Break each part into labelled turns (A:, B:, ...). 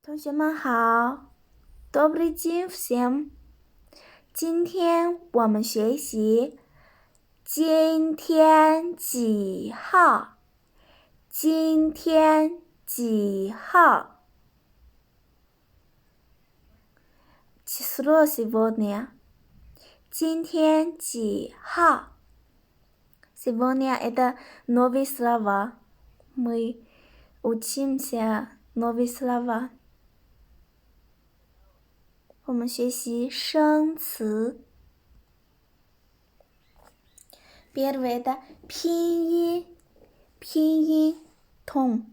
A: 同学们好，Добрый день всем。今天我们学习今天几号？今天几号？Число сегодня。今天几号？Сегодня это новые слова. Мы учимся новые слова。我们学习生词。Первое的拼音痛。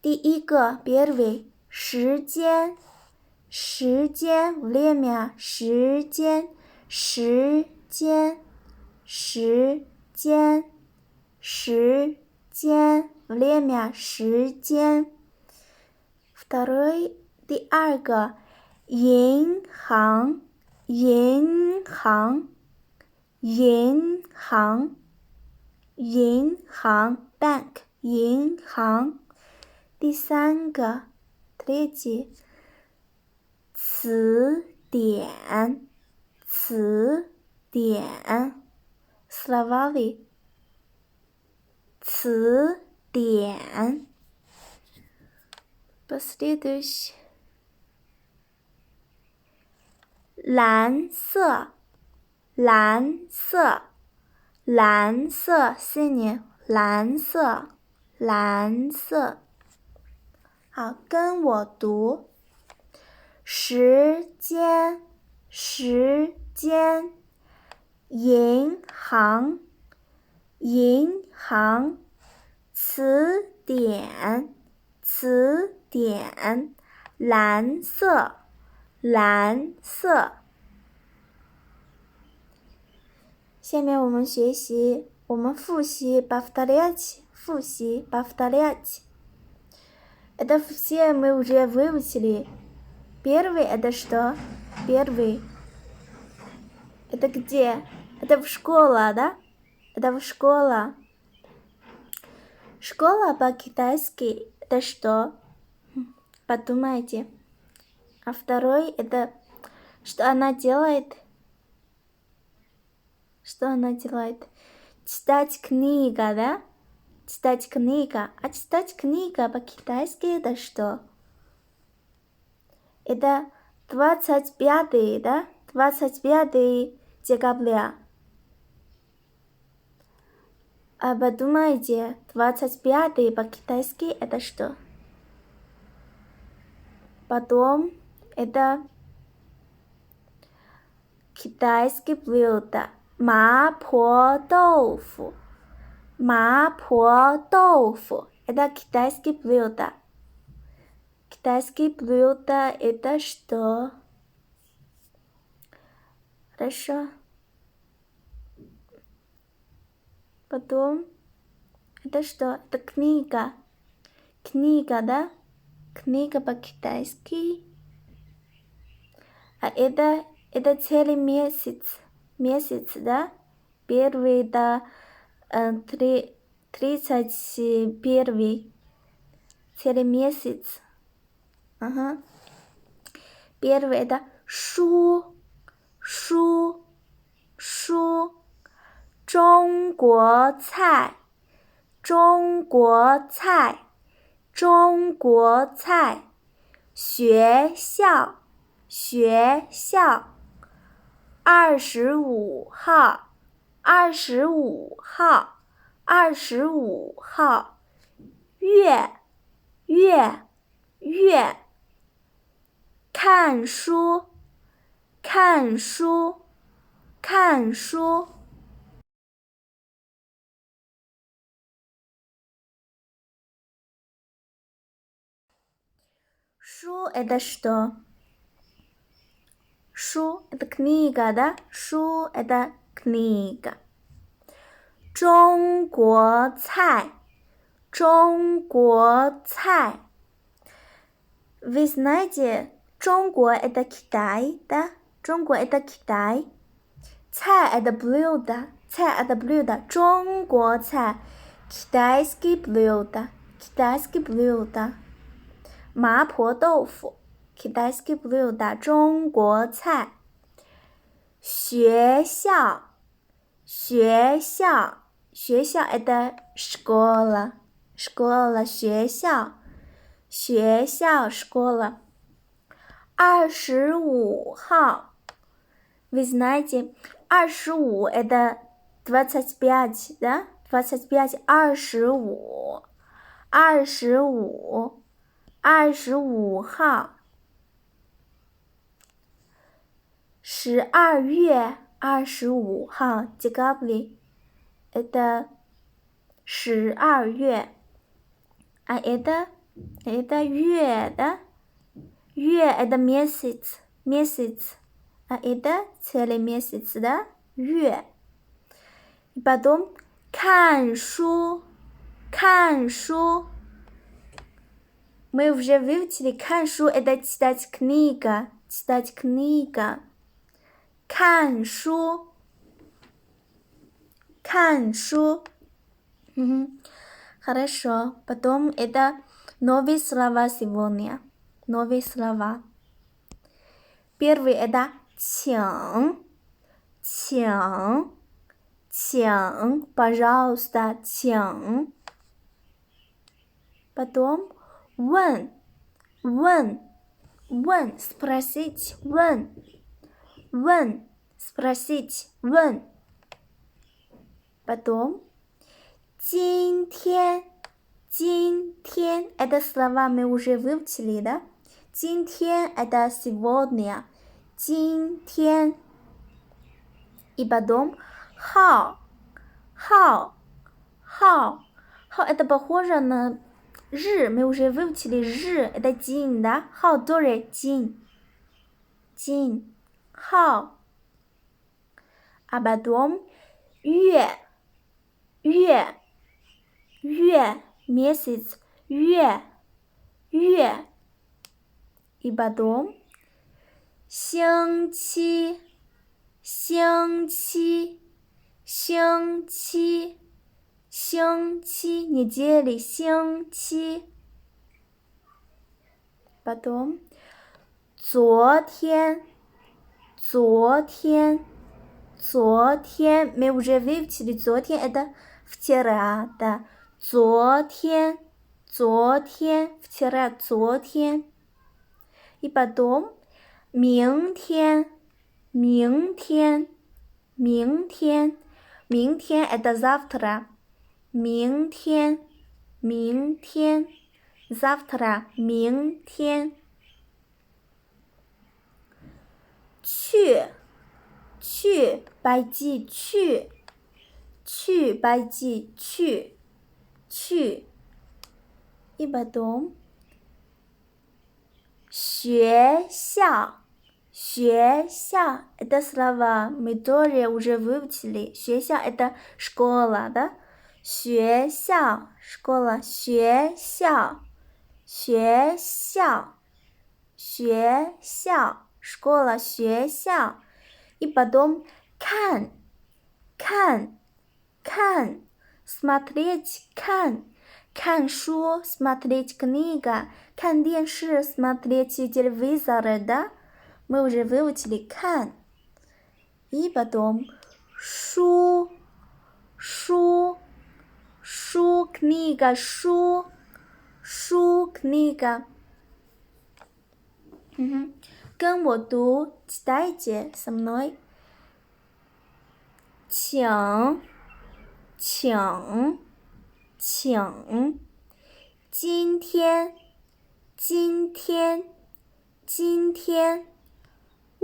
A: 第一个первый时间время时间время时间。Второй 第二个银行 bank 银行。第三个tретий词典 словари 词典。Последующий蓝色синий蓝色。好，跟我读。时间银行词典蓝色。下面我们复习повторять Это все мы уже выучили. Первый это что? Первый. Это где? Это в школе, да? Это в школе. Школа по-китайски это что? Подумайте. А второй это что она делает? Читать книга, да? Читать книга. А читать книга по-китайски это что? Это 25, да? 25 декабря. А подумайте, 25 по-китайски это что? Потом это китайское блюдо. 麻婆豆腐 это китайское блюдо. Китайское блюдо это что? Хорошо. Потом это что? Это книга, да? Книга по-китайски. А это целый месяц, да? Первый до 31 целый месяц. Ага. Первый это 书中国菜学校25号月看书书 это что? 书 это книга, да? 书 это книга. 中国菜 Вы знаете, 中国 это Китай, да? 中国 это Китай. 菜 это блюдо, 中国菜 китайские блюда, 麻婆豆腐 китайские блюда, 中国菜，学校 это школа, 学校 школа. 25号 Вы знаете, 25 это 25, да? 25, 25号 12月25号 декабрь это 12月 а это月, да? 月 это месяц, а это целый месяц, да? 月 и потом 看书 мы уже выучили 看书 это читать книга 看书 Хорошо, потом это новые слова сегодня. Новые слова. Первый это 请 пожалуйста, 请 Потом 问 спросить, 问 спросить, 问 Потом 今天 это слова мы уже выучили, да? 今天 это сегодня, 今天 и потом 号 это похоже на 日 мы уже выучили 日 это день, да? 号 тоже день 号 а потом 月 месяц 月 и потом 星期 недели 星期 потом 昨天 мы уже выучили 昨天 это вчера, да? 昨天 вчера 昨天 и потом 明天 это завтра 明天 завтра 明天 去 пойти 去 пойти 去 и потом 学校 это слова мы тоже уже выучили 学校 это школа, да? 学校 школа 学校 школа 学校 и потом 看 смотреть 看书 смотреть книга 看电视 смотреть телевизор, да? Мы уже выучили 看 и потом 书 книга 书 книга 跟我读 читайте со мной 请今天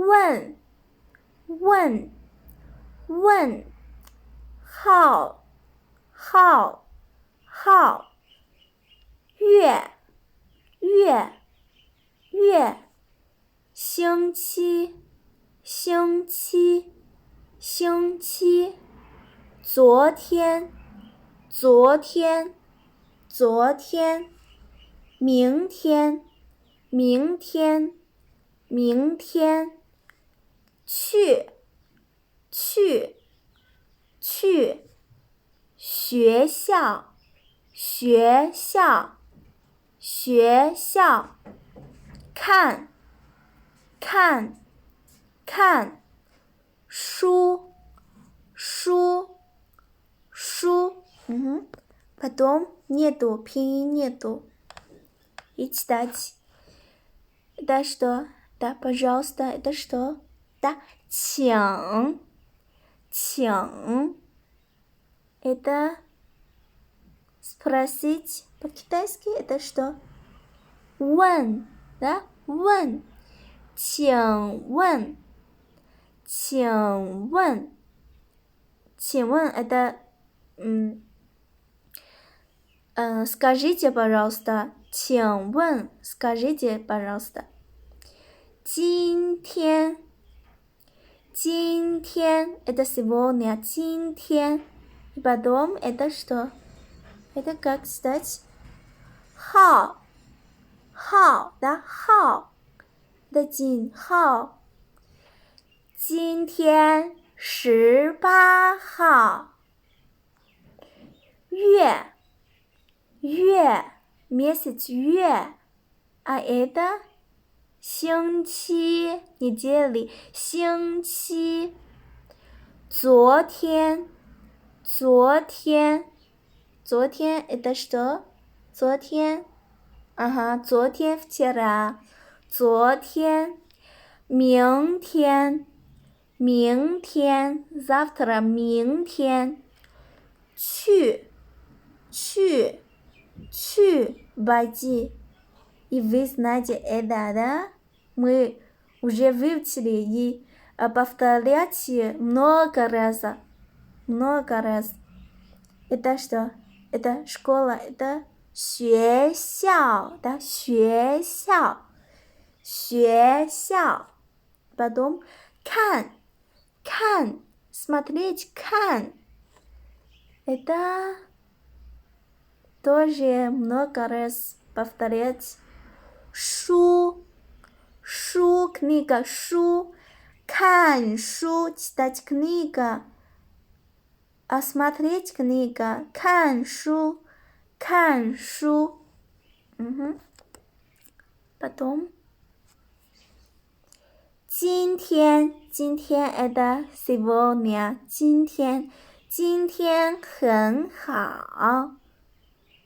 A: 问号月星期昨天明天去学校学校，学校，看，看，看，书，书，书。Потом нету, пин нету. И читать. Это что? Да, пожалуйста, это что? Да, 请，请。Это спросить по-китайски это что? 问，да? 问，请问，请问，请问 это скажите, пожалуйста. 请问 скажите, пожалуйста. 今天，今天 это сегодня. 今天. И потом это что? Это как сказать? 号，号，да? 号。это 几号？今天18号。月，月 месяц 月 а это 星期 недели 星期。昨天，昨天，昨天 это что? 昨天，昨天 вчера 昨天。明天，明天 завтра 明天。去，去，去 пойти. И вы знаете это, да? Мы уже выучили и повторяйте много раз. Много раз. Это что? Это школа, это 学校, да? 学校，学校。Потом 看，看 смотреть, 看。Это тоже много раз повторять. 书，书 книга, 书，看书 читать книга, смотреть книга, 看书，看书。Потом 今天，今天 это сегодня, 今天，今天很好。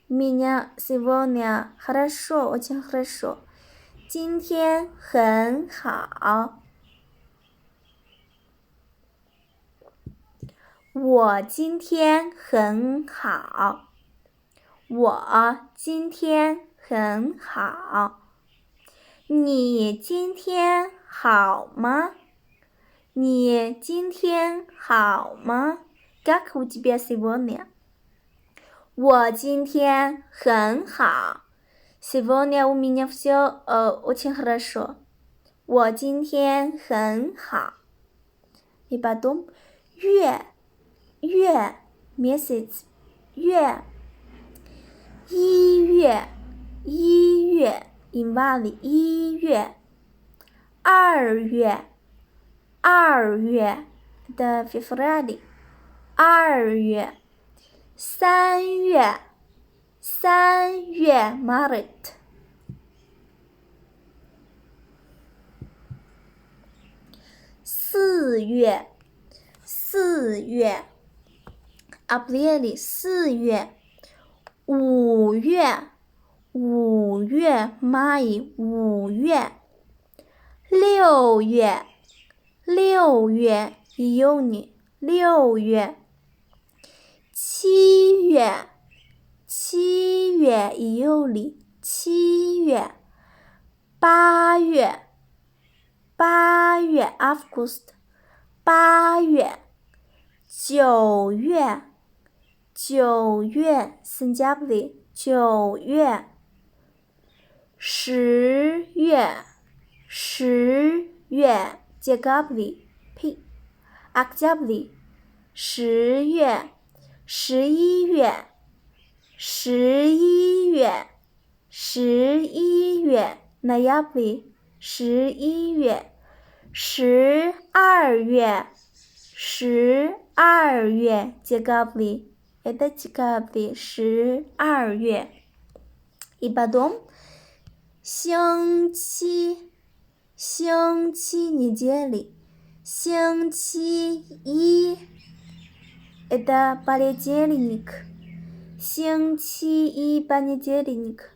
A: меня сегодня хорошо, очень хорошо. 今天很好。我今天很好。我今天很好。你今天好吗？你今天好吗？ Как у тебя сегодня? 我今天很好。Сегодня у меня все очень хорошо. 我今天很好。И потом 月，月 месяц 月。一月，一月 январь 一月。二月，二月 это февраль 二月。三月，三月 март。四月，四月 апрель 四月。五月，五月 май 五月。六月，六月 июнь 六月。七月，七月 июль 七月。八月，八月 август 八月。九月，九月 сентябрь 九月。十月，十月 декабрь октябрь 十月。十一月，十一月，十一月 ноябрь 十一月。十二月，十二月 декабрь это декабрь, 12月. И потом星期недели, 星期一 это понедельник, 星期一 понедельник.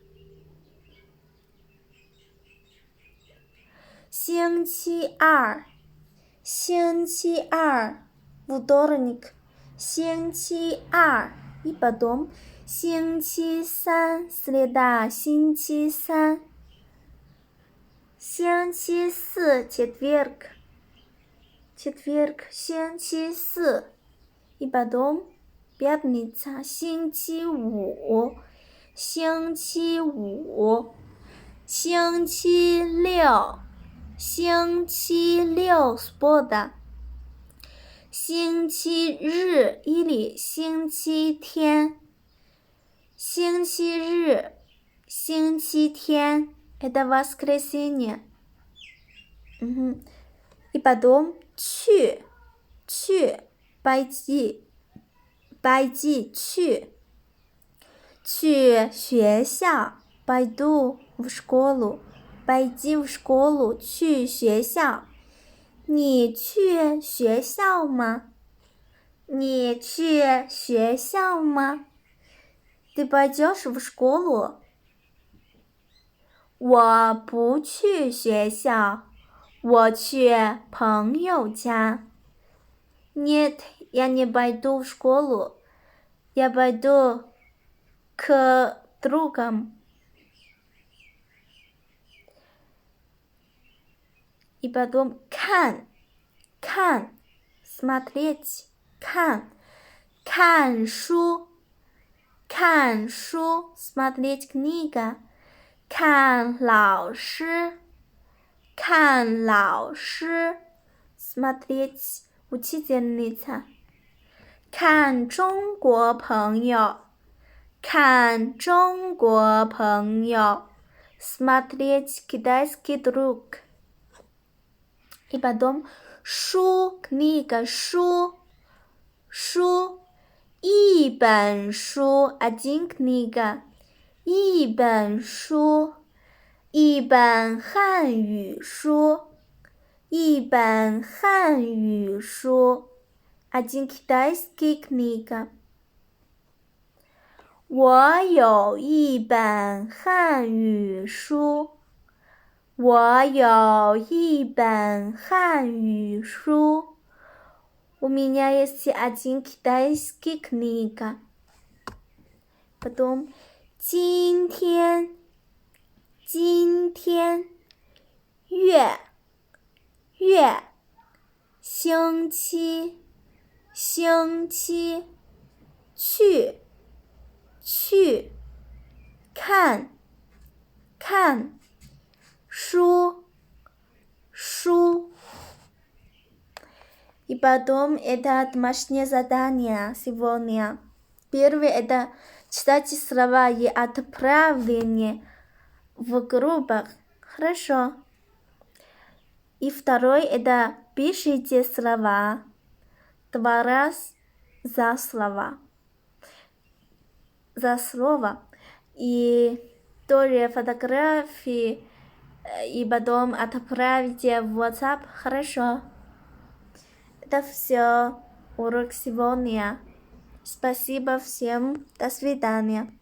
A: 星期二 вторник, 星期二 и потом 星期三 среда, 星期三. 星期四 четверг, 星期四 и потом пятница, 星期五 星期五. 星期六 суббота. 星期日 или 星期天. 星期日 星期天 это воскресенье. И потом 去 пойти 去 学校 пойду в школу, пойти в школу 去学校. 你去学校吗？你去学校吗？ Ты пойдешь в школу? 我不去学校，我去朋友家。Нет, я не пойду в школу. Я пойду к другам. И потом 看 смотреть, 看书 смотреть книга. 看老师 смотреть учительница. 看中国朋友 смотреть китайский друг. И потом 书 книга, 书 一本书 один книга, 一本书 一本汉语书 один китайский книга. 我有一本汉语书，我有一本汉语书。У меня есть один китайский книга. Потом 今天月星期去看书 И потом это домашнее задание сегодня. Первое это читайте слова и отправление в группах. Хорошо. И второе это пишите слова 2 раз за слово. И тоже фотографии и потом отправите в WhatsApp. Хорошо. Это все урок сегодня. Спасибо всем. До свидания.